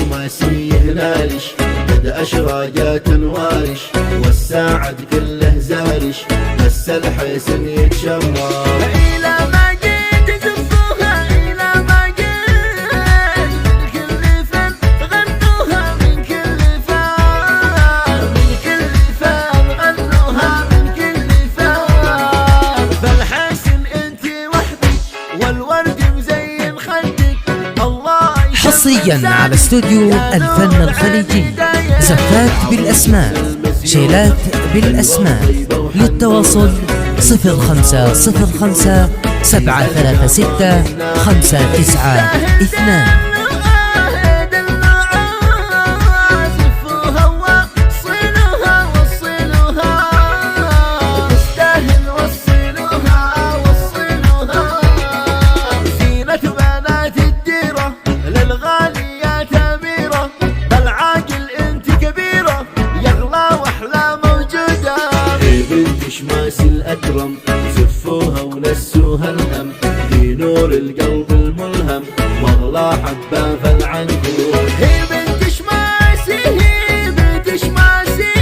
الشماسي هلالش قد أشراقات انوارش والساعد كله زارش بس الحسن يتشمر. إلى ما جيت زفوها إلى ما جيت من كل فن غنوها من كل فن من كل فن غنوها من كل فن. فالحسن انتي وحدك والورد مزين خدك الله. حصريا على استوديو الفن الخليجي زفات بالأسماء شيلات بالأسماء. للتواصل 0505 736 592. شماس الأكرم زفوها ونسوها الهم في نور القلب الملهم واغلى حبة فالعنكور. هي بنت شماسي هي بنت شماسي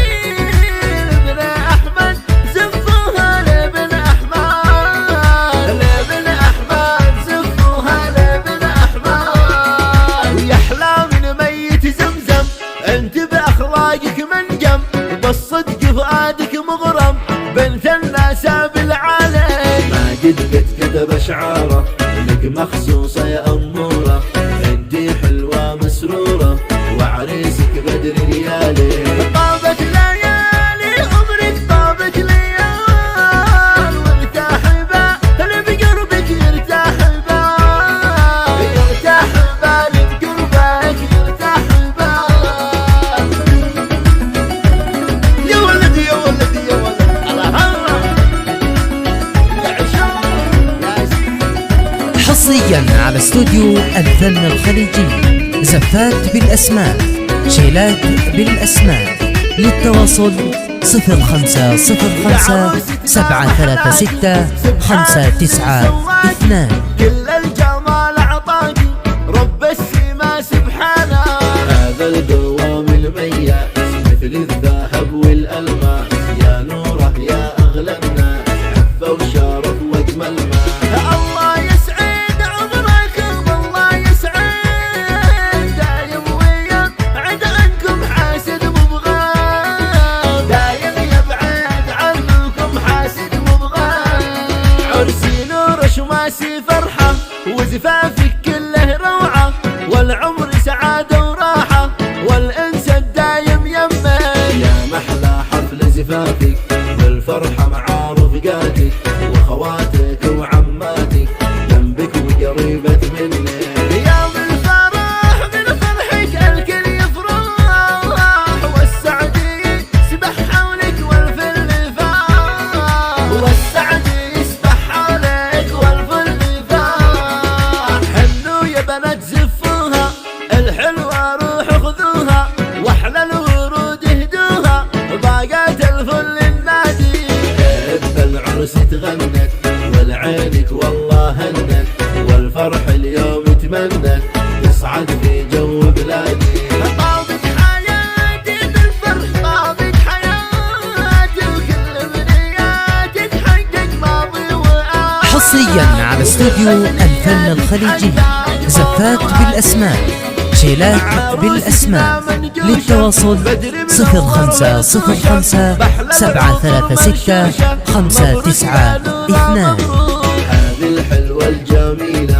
لابن أحمد زفوها لابن أحمد لابن أحمد زفوها لابن أحمد. يحلى من ميت زمزم انت بأخلاقك منجم بالصدق فؤادك مغرم بنت الناس بالعالم. ما قد كتب اشعاره لك مخصوصه يا اموره انتي حلوه مسروره وعريسك بدر ليالي. طابت ليالي عمرك طابت ليال وارتاح بال بقربك يرتاح بال يرتاح بال بقربك يرتاح بال. يا ولدي يا ولدي يا ولدي حصريا على استوديو الفن الخليجي زفات بالأسماء شيلات بالأسماء. للتواصل 0505 736 592. كل الجمال عطاكي رب السما سبحانه. هذا الدوام المياس مثل الذهب والألماس يا نوره يا أغلى الناس عفة وشرف وأجمل ما. الله يسعد عمرك والله يسعد دايم ويا عد عنكم حاسد مبغاه دايم يبعد عنكم حاسد مبغاه. عرسي نور شماسي فرحة وزفافك كله روعة والعمر سعادة وراحة والأنس الدايم يمه. يا محلى حفل زفافك والفرحة مع رفقاتك وخواتك وعماتك جنبك وقريبة منك. يوم الفرح من فرحك الكل يفرح والسعد يسبح حولك والفل فاح والسعد يسبح حولك والفل فاح. حنوا يا بنات زفوها الحلوة روحوا خذوها واحلى الورود اهدوها باقات الفل النادي. العرس تغنت والعينك والله هنت والفرح اليوم تمنت تصعد في جو بلادي. طابت حياتي بالفرح طابت حياتي وكل امنياتي تحقق ماضي وآتي. حصريا على استوديو الفن الخليجي زفات بالأسماء شيلات بالأسماء. للتواصل 0505 736 592. هذه الحلوة الجميلة